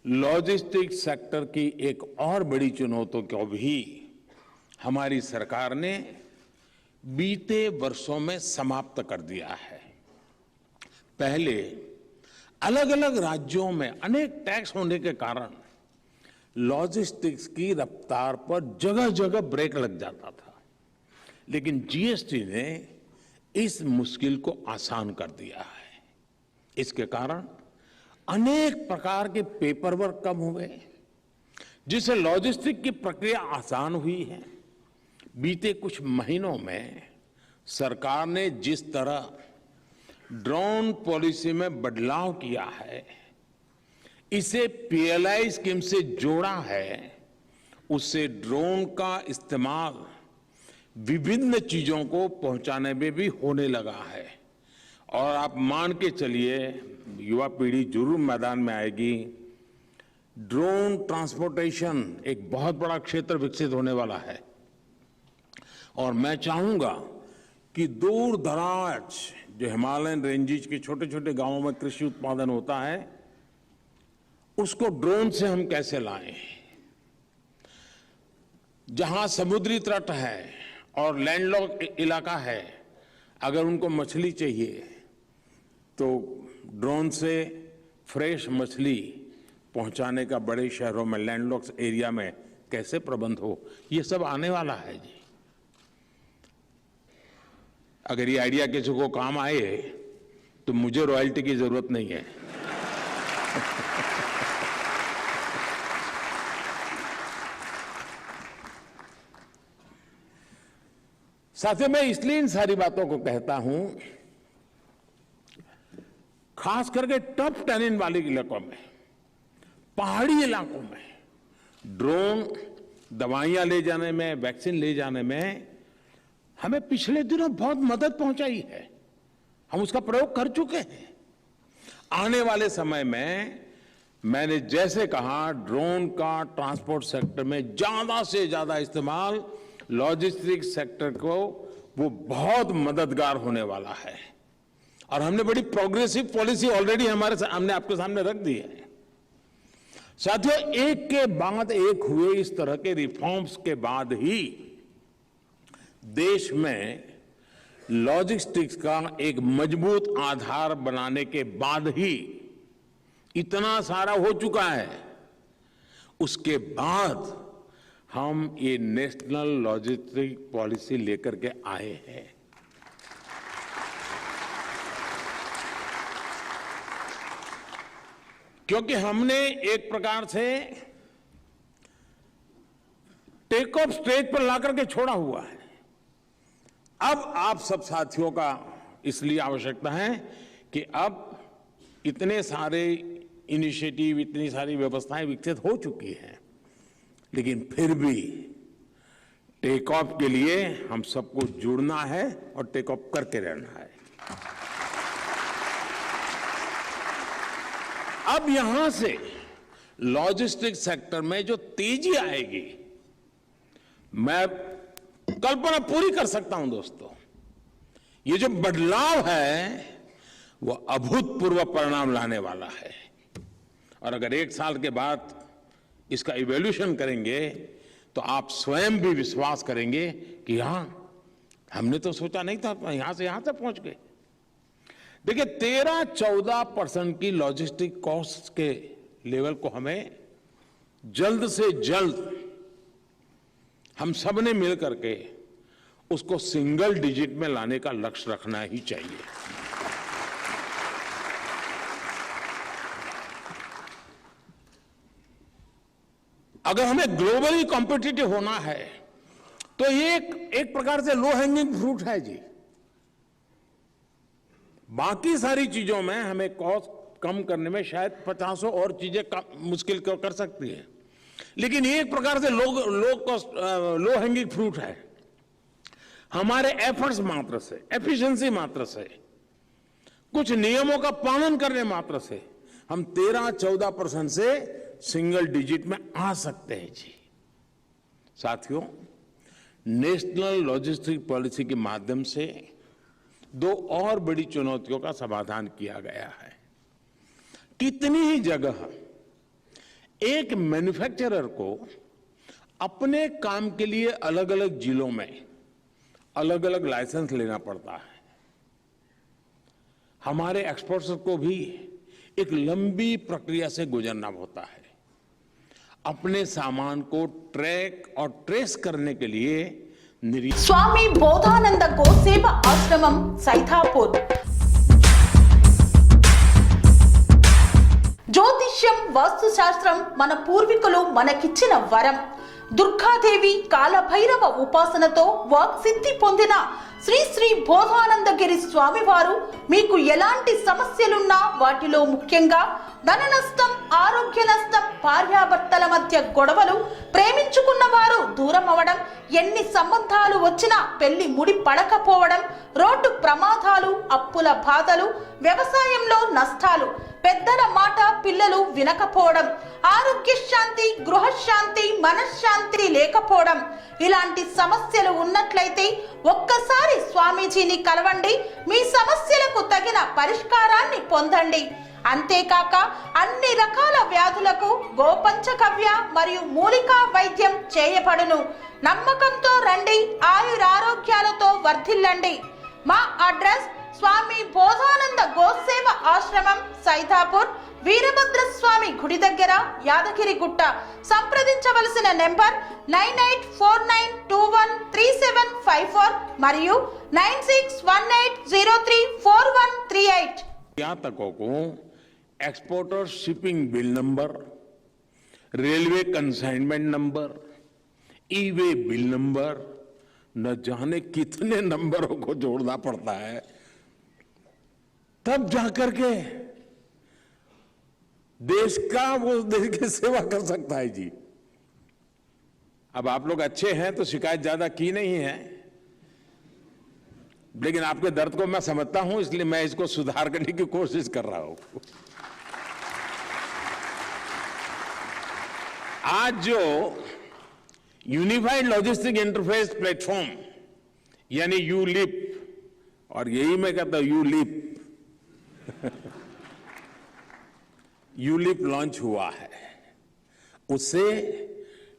लॉजिस्टिक्स सेक्टर की एक और बड़ी चुनौती को भी हमारी सरकार ने बीते वर्षों में समाप्त कर दिया है। पहले अलग अलग राज्यों में अनेक टैक्स होने के कारण लॉजिस्टिक्स की रफ्तार पर जगह जगह ब्रेक लग जाता था, लेकिन जीएसटी ने इस मुश्किल को आसान कर दिया है। इसके कारण अनेक प्रकार के पेपर वर्क कम हुए, जिससे लॉजिस्टिक की प्रक्रिया आसान हुई है। बीते कुछ महीनों में सरकार ने जिस तरह ड्रोन पॉलिसी में बदलाव किया है, इसे पीएलआई स्कीम से जोड़ा है, उससे ड्रोन का इस्तेमाल विभिन्न चीजों को पहुंचाने में भी होने लगा है। और आप मान के चलिए, युवा पीढ़ी जरूर मैदान में आएगी। ड्रोन ट्रांसपोर्टेशन एक बहुत बड़ा क्षेत्र विकसित होने वाला है और मैं चाहूंगा कि दूर दराज जो हिमालयन रेंजेस के छोटे छोटे गांवों में कृषि उत्पादन होता है, उसको ड्रोन से हम कैसे लाएं। जहां समुद्री तट है और लैंडलॉक इलाका है, अगर उनको मछली चाहिए तो ड्रोन से फ्रेश मछली पहुंचाने का बड़े शहरों में लैंडलॉक एरिया में कैसे प्रबंध हो, ये सब आने वाला है जी। अगर ये आइडिया किसी को काम आए तो मुझे रॉयल्टी की जरूरत नहीं है। साथियों, मैं इसलिए इन सारी बातों को कहता हूं, खास करके टफ टेरेन वाले इलाकों में, पहाड़ी इलाकों में ड्रोन दवाइयां ले जाने में, वैक्सीन ले जाने में हमें पिछले दिनों बहुत मदद पहुंचाई है। हम उसका प्रयोग कर चुके हैं। आने वाले समय में मैंने जैसे कहा, ड्रोन का ट्रांसपोर्ट सेक्टर में ज्यादा से ज्यादा इस्तेमाल लॉजिस्टिक्स सेक्टर को वो बहुत मददगार होने वाला है और हमने बड़ी प्रोग्रेसिव पॉलिसी ऑलरेडी हमने आपके सामने रख दी है। साथियों, एक के बाद एक हुए इस तरह के रिफॉर्म्स के बाद ही देश में लॉजिस्टिक्स का एक मजबूत आधार बनाने के बाद ही इतना सारा हो चुका है। उसके बाद हम ये नेशनल लॉजिस्टिक पॉलिसी लेकर के आए हैं। क्योंकि हमने एक प्रकार से टेक ऑफ स्टेज पर लाकर के छोड़ा हुआ है। अब आप सब साथियों का इसलिए आवश्यकता है कि अब इतने सारे इनिशिएटिव, इतनी सारी व्यवस्थाएं विकसित हो चुकी हैं, लेकिन फिर भी टेक ऑफ के लिए हम सबको जुड़ना है और टेक ऑफ करके रहना है। अब यहां से लॉजिस्टिक्स सेक्टर में जो तेजी आएगी, मैं कल्पना पूरी कर सकता हूं दोस्तों। ये जो बदलाव है वो अभूतपूर्व परिणाम लाने वाला है और अगर एक साल के बाद इसका इवैल्यूएशन करेंगे तो आप स्वयं भी विश्वास करेंगे कि हाँ, हमने तो सोचा नहीं था, यहां से पहुंच गए। देखिए 13-14% की लॉजिस्टिक कॉस्ट के लेवल को हमें जल्द से जल्द हम सब ने मिल करके उसको सिंगल डिजिट में लाने का लक्ष्य रखना ही चाहिए। अगर हमें ग्लोबली कॉम्पिटिटिव होना है तो ये एक प्रकार से लो हैंगिंग फ्रूट है जी। बाकी सारी चीजों में हमें कॉस्ट कम करने में शायद 50 और चीजें मुश्किल कर सकती है, लेकिन ये एक प्रकार से लो हैंगिंग फ्रूट है। हमारे एफर्ट्स मात्र से, एफिशिएंसी मात्र से, कुछ नियमों का पालन करने मात्र से हम 13-14% से सिंगल डिजिट में आ सकते हैं जी। साथियों, नेशनल लॉजिस्टिक पॉलिसी के माध्यम से 2 और बड़ी चुनौतियों का समाधान किया गया है। कितनी ही जगह एक मैन्युफैक्चरर को अपने काम के लिए अलग अलग जिलों में अलग अलग लाइसेंस लेना पड़ता है। हमारे एक्सपोर्टर्स को भी एक लंबी प्रक्रिया से गुजरना होता है। अपने सामान को ट्रैक और ट्रेस करने के लिए स्वामी बोधानंद गोसेवा आश्रमम सैथापुर। జ్యోతిష్యం వాస్తుశాస్త్రం మన పూర్వీకులు మనకిచ్చిన వరం. దుర్గాదేవి కాలభైరవ ఉపాసనతో వాక్సిద్ధి పొందిన శ్రీ శ్రీ బోధానందగిరి స్వామివారు మీకు ఎలాంటి సమస్యలున్నా, వాటిలో ముఖ్యంగా ధన నష్టం, ఆరోగ్య నష్టం, భార్యాభర్తల మధ్య గొడవలు, ప్రేమించుకున్న వారు దూరం అవడం, ఎన్ని సంబంధాలు వచ్చినా పెళ్లి ముడి పడకపోవడం, రోడ్డు ప్రమాదాలు, అప్పుల బాధలు, వ్యవసాయంలో నష్టాలు, పెద్దల మాట పిల్లలు వినకపోవడం, ఆరోగ్య శాంతి, గృహశాంతి, మనశ్శాంతి లేకపోవడం, ఇలాంటి సమస్యలు ఉన్నట్లయితే ఒక్కసారి స్వామీజీని కలవండి. మీ సమస్యలకు తగిన పరిష్కారాన్ని పొందండి. అంతేకాక అన్ని రకాల వ్యాధులకు గోపంచకవ్య మరియు మూలికా వైద్యం చేయబడును. నమ్మకంతో రండి, ఆయురారోగ్యాలతో వర్ధిల్లండి. మా అడ్రస్ స్వామి బోధానంద గోసేవ ఆశ్రమం, సైథాపూర్, వీరభద్ర స్వామి గుడి దగ్గర, యాదగిరిగుట్ట. సంప్రదించవలసిన నెంబర్ 9849213754 మరియు 9618034138. यात्रिकों को exporter shipping bill number, railway consignment number, e way bill number, न जाने कितने नंबरों को जोड़ना पड़ता है, तब जाकर के देश की सेवा कर सकता है जी। अब आप लोग अच्छे हैं तो शिकायत ज्यादा की नहीं है, लेकिन आपके दर्द को मैं समझता हूं, इसलिए मैं इसको सुधार करने की कोशिश कर रहा हूं। आज जो यूनिफाइड लॉजिस्टिक इंटरफेस प्लेटफॉर्म यानी यूलिप, और यही मैं कहता हूं यूलिप यूलिप लॉन्च हुआ है, उससे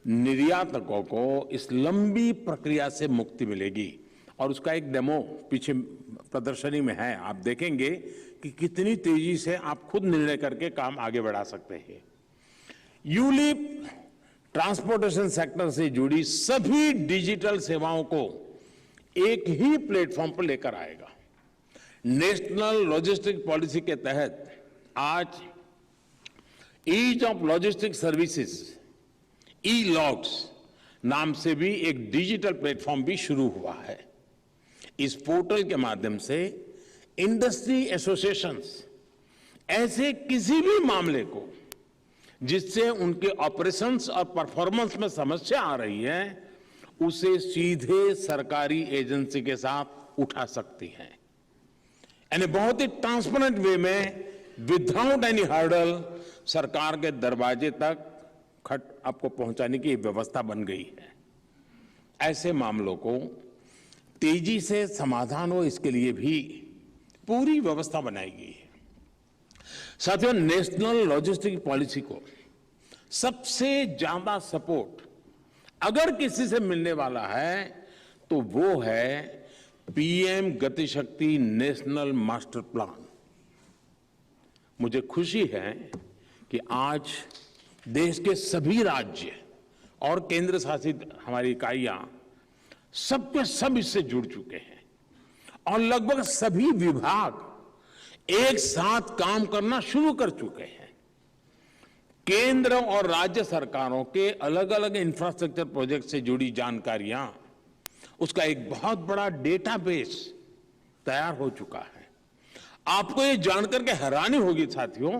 निर्यातकों को इस लंबी प्रक्रिया से मुक्ति मिलेगी। और उसका एक डेमो पीछे प्रदर्शनी में है, आप देखेंगे कि कितनी तेजी से आप खुद निर्णय करके काम आगे बढ़ा सकते हैं। यूलिप ट्रांसपोर्टेशन सेक्टर से जुड़ी सभी डिजिटल सेवाओं को एक ही प्लेटफॉर्म पर लेकर आएगा। नेशनल लॉजिस्टिक पॉलिसी के तहत आज ease of logistic services, E logs नाम से भी एक डिजिटल प्लेटफॉर्म भी शुरू हुआ है। इस पोर्टल के माध्यम से इंडस्ट्री एसोसिएशंस ऐसे किसी भी मामले को जिससे उनके ऑपरेशंस और परफॉर्मेंस में समस्या आ रही है, उसे सीधे सरकारी एजेंसी के साथ उठा सकती हैं। यानी बहुत ही ट्रांसपेरेंट वे में, विदाउट एनी हर्डल, सरकार के दरवाजे तक खट आपको पहुंचाने की व्यवस्था बन गई है। ऐसे मामलों को तेजी से समाधान हो, इसके लिए भी पूरी व्यवस्था बनाई गई है। साथियों, नेशनल लॉजिस्टिक पॉलिसी को सबसे ज्यादा सपोर्ट अगर किसी से मिलने वाला है तो वो है पीएम गति शक्ति नेशनल मास्टर प्लान। मुझे खुशी है कि आज देश के सभी राज्य और केंद्र शासित हमारी इकाइयां सब के सब इससे जुड़ चुके हैं और लगभग सभी विभाग एक साथ काम करना शुरू कर चुके हैं। केंद्र और राज्य सरकारों के अलग अलग इंफ्रास्ट्रक्चर प्रोजेक्ट से जुड़ी जानकारियां, उसका एक बहुत बड़ा डेटाबेस तैयार हो चुका है। आपको ये जानकर के हैरानी होगी साथियों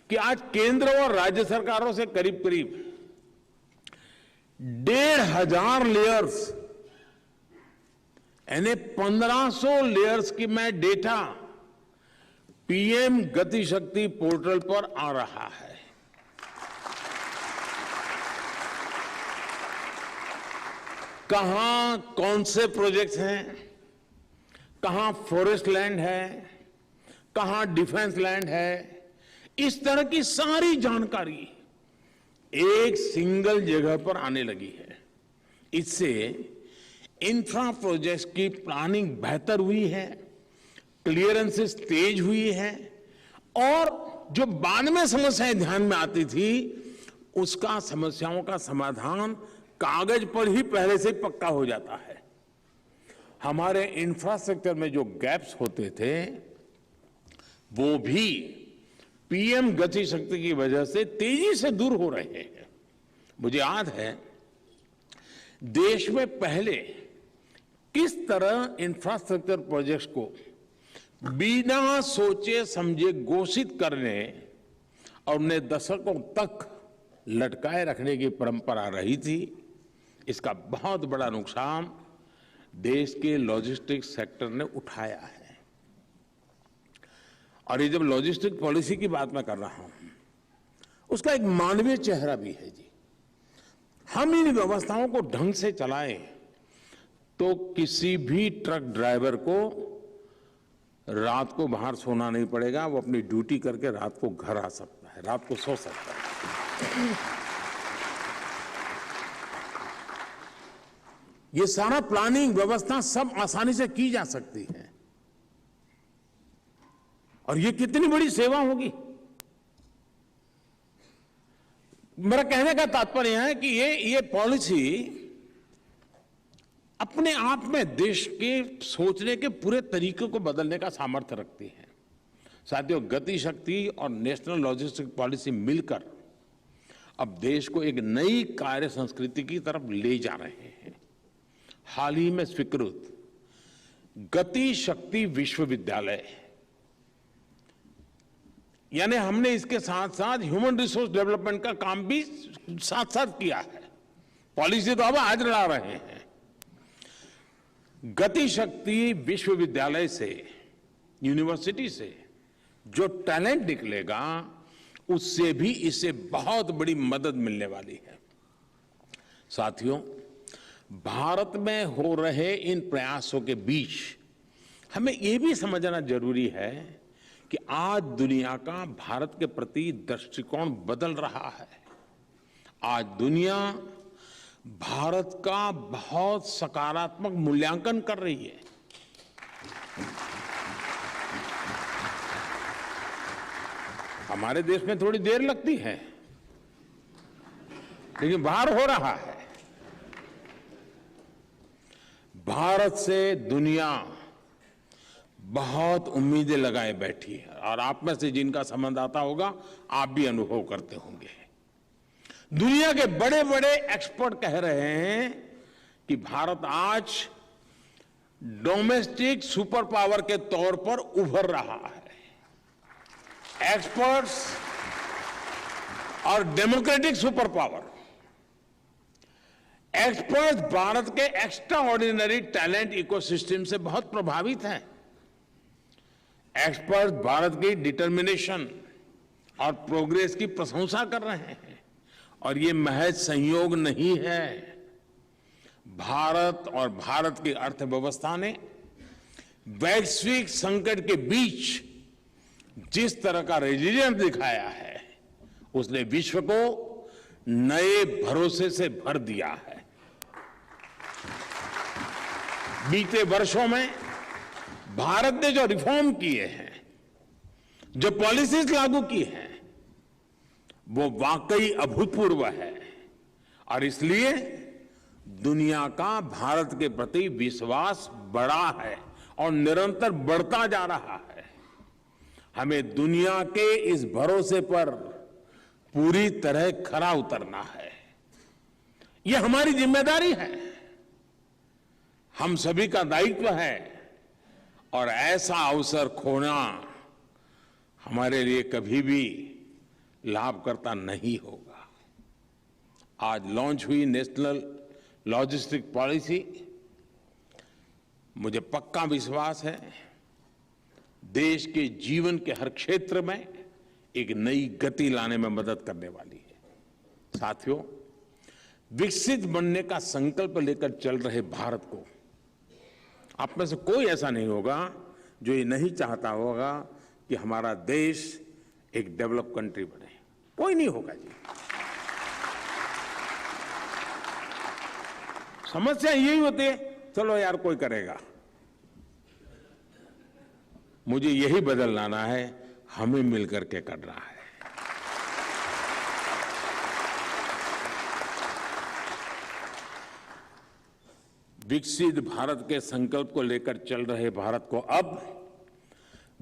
कि आज केंद्र और राज्य सरकारों से करीब करीब 1500 लेयर्स यानी 1500 लेयर्स की मैं डेटा पीएम गति शक्ति पोर्टल पर आ रहा है। कहां कौन से प्रोजेक्ट्स हैं, कहां फॉरेस्ट लैंड है, कहां डिफेंस लैंड है, इस तरह की सारी जानकारी एक सिंगल जगह पर आने लगी है। इससे इंफ्रा प्रोजेक्ट्स की प्लानिंग बेहतर हुई है, क्लियरेंसेस तेज हुई है और जो बाद में समस्याएं ध्यान में आती थी उसका समस्याओं का समाधान कागज पर ही पहले से पक्का हो जाता है। हमारे इंफ्रास्ट्रक्चर में जो गैप्स होते थे वो भी पीएम गति शक्ति की वजह से तेजी से दूर हो रहे हैं। मुझे याद है देश में पहले किस तरह इंफ्रास्ट्रक्चर प्रोजेक्ट्स को बिना सोचे समझे घोषित करने और उन्हें दशकों तक लटकाए रखने की परंपरा रही थी। इसका बहुत बड़ा नुकसान देश के लॉजिस्टिक्स सेक्टर ने उठाया है। और ये जब लॉजिस्टिक पॉलिसी की बात मैं कर रहा हूं उसका एक मानवीय चेहरा भी है जी। हम इन व्यवस्थाओं को ढंग से चलाएं तो किसी भी ट्रक ड्राइवर को रात को बाहर सोना नहीं पड़ेगा, वो अपनी ड्यूटी करके रात को घर आ सकता है, रात को सो सकता है। ये सारा प्लानिंग व्यवस्था सब आसानी से की जा सकती है और ये कितनी बड़ी सेवा होगी। मेरा कहने का तात्पर्य है कि ये पॉलिसी अपने आप में देश के सोचने के पूरे तरीके को बदलने का सामर्थ्य रखती है। साथियों, गति शक्ति और नेशनल लॉजिस्टिक पॉलिसी मिलकर अब देश को एक नई कार्य संस्कृति की तरफ ले जा रहे हैं। हाल ही में स्वीकृत गति शक्ति विश्वविद्यालय, यानी हमने इसके साथ साथ ह्यूमन रिसोर्स डेवलपमेंट का काम भी साथ साथ किया है। पॉलिसी तो अब आज ला रहे हैं। गति शक्ति विश्वविद्यालय से, यूनिवर्सिटी से जो टैलेंट निकलेगा उससे भी इसे बहुत बड़ी मदद मिलने वाली है। साथियों, भारत में हो रहे इन प्रयासों के बीच हमें यह भी समझना जरूरी है कि आज दुनिया का भारत के प्रति दृष्टिकोण बदल रहा है। आज दुनिया भारत का बहुत सकारात्मक मूल्यांकन कर रही है। हमारे देश में थोड़ी देर लगती है लेकिन बाहर हो रहा है। भारत से दुनिया बहुत उम्मीदें लगाए बैठी है और आप में से जिनका संबंध आता होगा आप भी अनुभव करते होंगे। दुनिया के बड़े बड़े एक्सपर्ट कह रहे हैं कि भारत आज डोमेस्टिक सुपर पावर के तौर पर उभर रहा है। एक्सपर्ट्स और democratic super power, experts Bharat के एक्स्ट्रा ऑर्डिनरी टैलेंट इकोसिस्टम से बहुत प्रभावित हैं। एक्सपर्ट्स भारत की डिटर्मिनेशन और प्रोग्रेस की प्रशंसा कर रहे हैं और ये महज संयोग नहीं है। भारत और भारत की अर्थव्यवस्था ने वैश्विक संकट के बीच जिस तरह का रेजिलियंस दिखाया है उसने विश्व को नए भरोसे से भर दिया है। बीते वर्षों में भारत ने जो रिफॉर्म किए हैं, जो पॉलिसीज लागू की हैं, वो वाकई अभूतपूर्व है और इसलिए दुनिया का भारत के प्रति विश्वास बढ़ा है और निरंतर बढ़ता जा रहा है। हमें दुनिया के इस भरोसे पर पूरी तरह खरा उतरना है। यह हमारी जिम्मेदारी है, हम सभी का दायित्व है और ऐसा अवसर खोना हमारे लिए कभी भी लाभकर्ता नहीं होगा। आज लॉन्च हुई नेशनल लॉजिस्टिक पॉलिसी, मुझे पक्का विश्वास है देश के जीवन के हर क्षेत्र में एक नई गति लाने में मदद करने वाली है। साथियों, विकसित बनने का संकल्प लेकर चल रहे भारत को आप में से कोई ऐसा नहीं होगा जो ये नहीं चाहता होगा कि हमारा देश एक डेवलप कंट्री बने। कोई नहीं होगा जी। समस्या यही होती है, चलो यार कोई करेगा। मुझे यही बदल लाना है, हमें मिलकर के करना है। विकसित भारत के संकल्प को लेकर चल रहे भारत को अब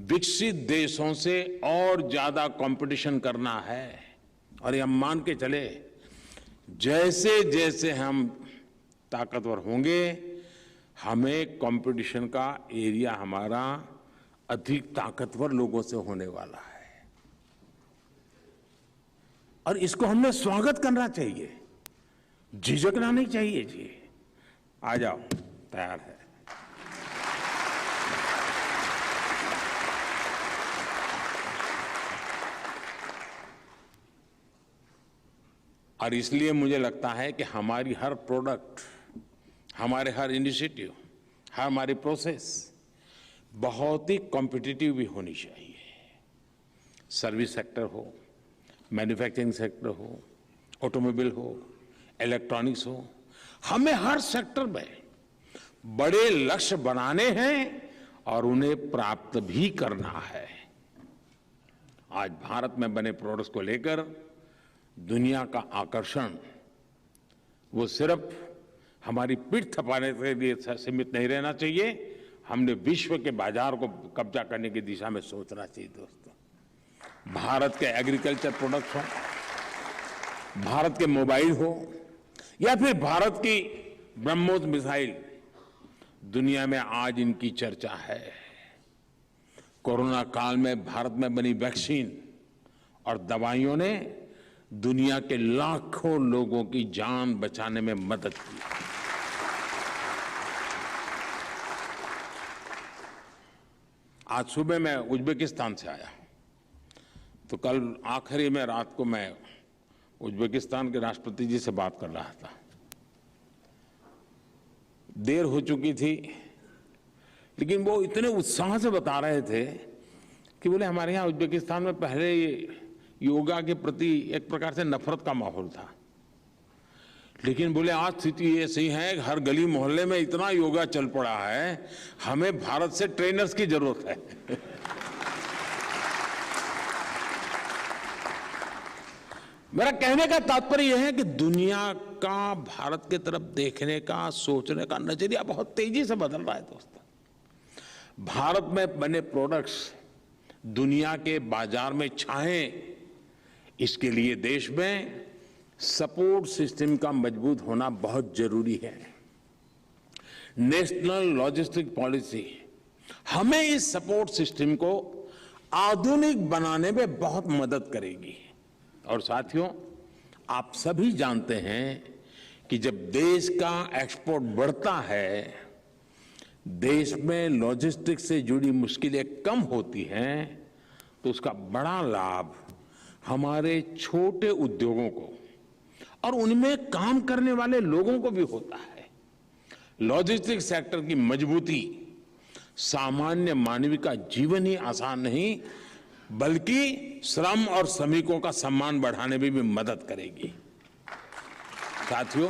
विकसित देशों से और ज्यादा कंपटीशन करना है और ये हम मान के चले, जैसे जैसे हम ताकतवर होंगे, हमें कंपटीशन का एरिया हमारा अधिक ताकतवर लोगों से होने वाला है और इसको हमने स्वागत करना चाहिए, झिझकना नहीं चाहिए जी। आ जाओ, तैयार है। और इसलिए मुझे लगता है कि हमारी हर प्रोडक्ट, हमारे हर इनिशिएटिव, हमारी प्रोसेस बहुत ही कॉम्पिटिटिव भी होनी चाहिए। सर्विस सेक्टर हो, मैन्युफैक्चरिंग सेक्टर हो, ऑटोमोबाइल हो, इलेक्ट्रॉनिक्स हो, हमें हर सेक्टर में बड़े लक्ष्य बनाने हैं और उन्हें प्राप्त भी करना है। आज भारत में बने प्रोडक्ट्स को लेकर दुनिया का आकर्षण वो सिर्फ हमारी पीठ थपाने के लिए सीमित नहीं रहना चाहिए, हमने विश्व के बाजार को कब्जा करने की दिशा में सोचना चाहिए। दोस्तों, भारत के एग्रीकल्चर प्रोडक्ट्स हो, भारत के मोबाइल हो या फिर भारत की ब्रह्मोस मिसाइल, दुनिया में आज इनकी चर्चा है। कोरोना काल में भारत में बनी वैक्सीन और दवाइयों ने दुनिया के लाखों लोगों की जान बचाने में मदद की। आज सुबह मैं उज्बेकिस्तान से आया, तो कल आखिरी में रात को मैं उज्बेकिस्तान के राष्ट्रपति जी से बात कर रहा था। देर हो चुकी थी, लेकिन वो इतने उत्साह से बता रहे थे कि बोले हमारे यहाँ उज्बेकिस्तान में पहले योगा के प्रति एक प्रकार से नफरत का माहौल था, लेकिन बोले आज स्थिति ऐसी है, हर गली मोहल्ले में इतना योगा चल पड़ा है, हमें भारत से ट्रेनर्स की जरूरत है। मेरा कहने का तात्पर्य यह है कि दुनिया का भारत की तरफ देखने का, सोचने का नजरिया बहुत तेजी से बदल रहा है। दोस्तों, भारत में बने प्रोडक्ट्स दुनिया के बाजार में छाएं, इसके लिए देश में सपोर्ट सिस्टम का मजबूत होना बहुत जरूरी है। नेशनल लॉजिस्टिक पॉलिसी हमें इस सपोर्ट सिस्टम को आधुनिक बनाने में बहुत मदद करेगी। और साथियों, आप सभी जानते हैं कि जब देश का एक्सपोर्ट बढ़ता है, देश में लॉजिस्टिक्स से जुड़ी मुश्किलें कम होती हैं, तो उसका बड़ा लाभ हमारे छोटे उद्योगों को और उनमें काम करने वाले लोगों को भी होता है। लॉजिस्टिक्स सेक्टर की मजबूती सामान्य मानव का जीवन ही आसान नहीं, बल्कि श्रम और श्रमिकों का सम्मान बढ़ाने में भी मदद करेगी। साथियों,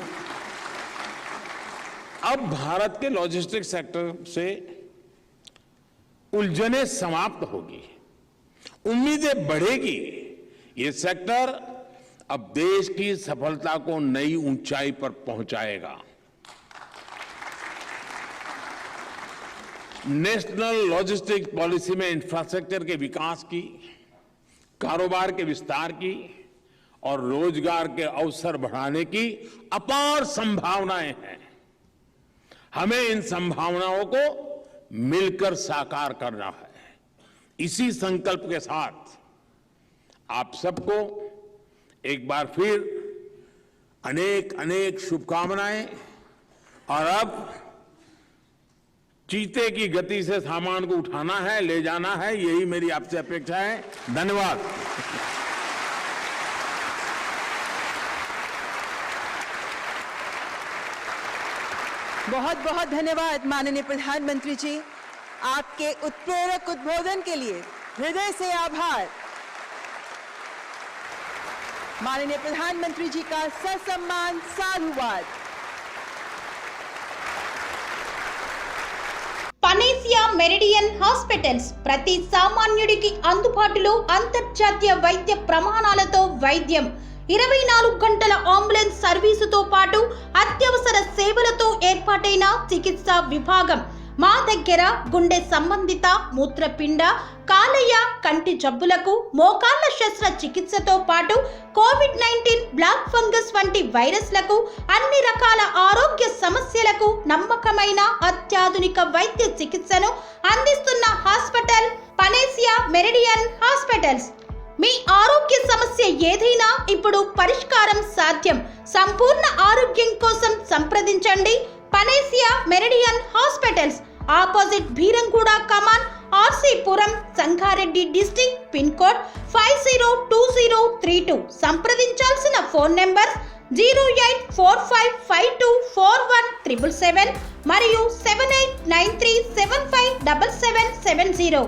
अब भारत के लॉजिस्टिक्स सेक्टर से उलझनें समाप्त होगी, उम्मीदें बढ़ेगी। ये सेक्टर अब देश की सफलता को नई ऊंचाई पर पहुंचाएगा। नेशनल लॉजिस्टिक्स पॉलिसी में इंफ्रास्ट्रक्चर के विकास की, कारोबार के विस्तार की और रोजगार के अवसर बढ़ाने की अपार संभावनाएं हैं। हमें इन संभावनाओं को मिलकर साकार करना है। इसी संकल्प के साथ आप सबको एक बार फिर अनेक अनेक शुभकामनाएं। और अब चीते की गति से सामान को उठाना है, ले जाना है, यही मेरी आपसे अपेक्षा है। धन्यवाद। बहुत बहुत धन्यवाद माननीय प्रधानमंत्री जी, आपके उत्प्रेरक उद्बोधन के लिए हृदय से आभार। माननीय प्रधानमंत्री जी का ससम्मान साधुवाद। పనేసియా మెరిడియన్ హాస్పిటల్స్ ప్రతి సామాన్యుడికి అందుబాటులో అంతర్జాతీయ వైద్య ప్రమాణాలతో వైద్యం, 24 గంటల అంబులెన్స్ సర్వీసుతో పాటు అత్యవసర సేవలతో ఏర్పాటైన చికిత్సా విభాగం. మా దగ్గర గుండె సంబంధిత, మూత్రపిండ, కాలేయ, కంటి జబ్బులకు, మోకాళ్ల శస్త్ర చికిత్సతో పాటు కోవిడ్-19, బ్లాక్ ఫంగస్ వంటి వైరస్లకు, అన్ని రకాల ఆరోగ్య సమస్యలకు నమ్మకమైన అత్యాధునిక వైద్య చికిత్సను అందిస్తున్న హాస్పిటల్ పనేసియా మెరిడియన్ హాస్పిటల్స్. మీ ఆరోగ్య సమస్య ఏదైనా ఇప్పుడు పరిష్కారం సాధ్యం. సంపూర్ణ ఆరోగ్యం కోసం సంప్రదించండి Panacea Meridian hospitals, opposite Beeramguda Kaman, RC Puram, Sangareddy district, pin code 502032. సంప్రదించాల్సిన ఫోన్ నెంబర్ 0845524177 మరియు 7893757770.